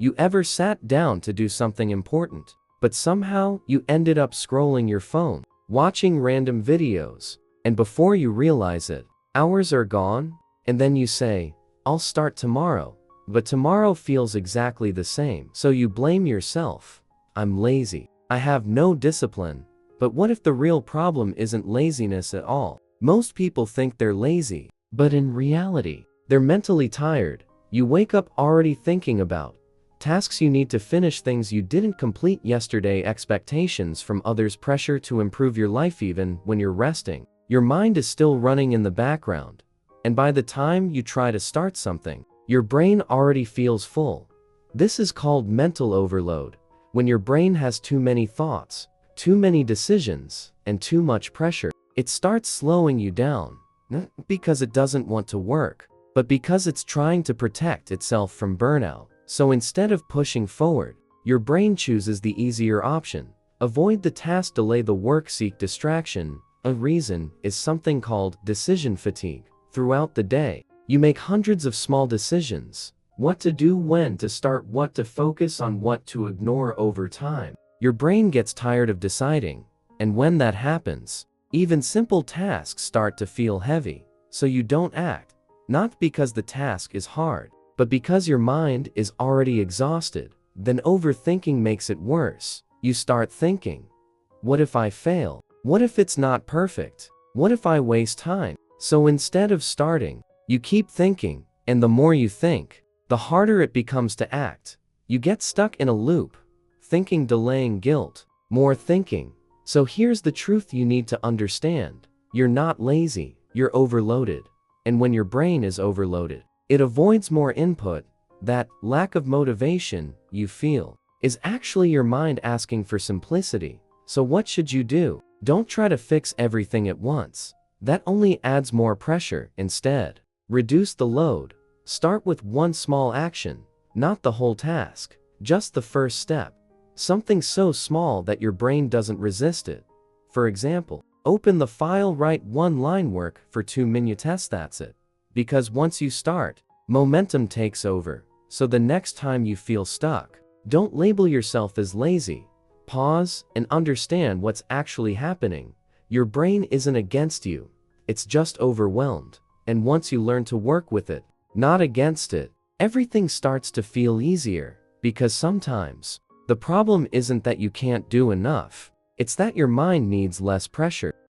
You ever sat down to do something important, but somehow you ended up scrolling your phone, watching random videos, and before you realize it, hours are gone, and then you say, "I'll start tomorrow," but tomorrow feels exactly the same. So you blame yourself. "I'm lazy. I have no discipline." But what if the real problem isn't laziness at all? Most people think they're lazy, but in reality, they're mentally tired. You wake up already thinking about tasks you need to finish, things you didn't complete yesterday, expectations from others, pressure to improve your life. Even when you're resting, your mind is still running in the background. And by the time you try to start something, your brain already feels full. This is called mental overload. When your brain has too many thoughts, too many decisions, and too much pressure, it starts slowing you down, not because it doesn't want to work, but because it's trying to protect itself from burnout. So instead of pushing forward, your brain chooses the easier option. Avoid the task, delay the work, seek distraction. A reason is something called decision fatigue. Throughout the day, you make hundreds of small decisions. What to do, when to start, what to focus on, what to ignore. Over time, your brain gets tired of deciding, and when that happens, even simple tasks start to feel heavy. So you don't act, not because the task is hard, but because your mind is already exhausted. Then overthinking makes it worse. You start thinking, what if I fail? What if it's not perfect? What if I waste time? So instead of starting, you keep thinking, and the more you think, the harder it becomes to act. You get stuck in a loop. Thinking, delaying, guilt, more thinking. So here's the truth you need to understand. You're not lazy, you're overloaded. And when your brain is overloaded, it avoids more input. That lack of motivation you feel is actually your mind asking for simplicity. So what should you do? Don't try to fix everything at once. That only adds more pressure. Instead, reduce the load. Start with one small action, not the whole task, just the first step. Something so small that your brain doesn't resist it. For example, open the file, write one line, work for 2 minutes. That's it. Because once you start, momentum takes over. So the next time you feel stuck, don't label yourself as lazy. Pause and understand what's actually happening. Your brain isn't against you, it's just overwhelmed. And once you learn to work with it, not against it, everything starts to feel easier. Because sometimes, the problem isn't that you can't do enough, it's that your mind needs less pressure.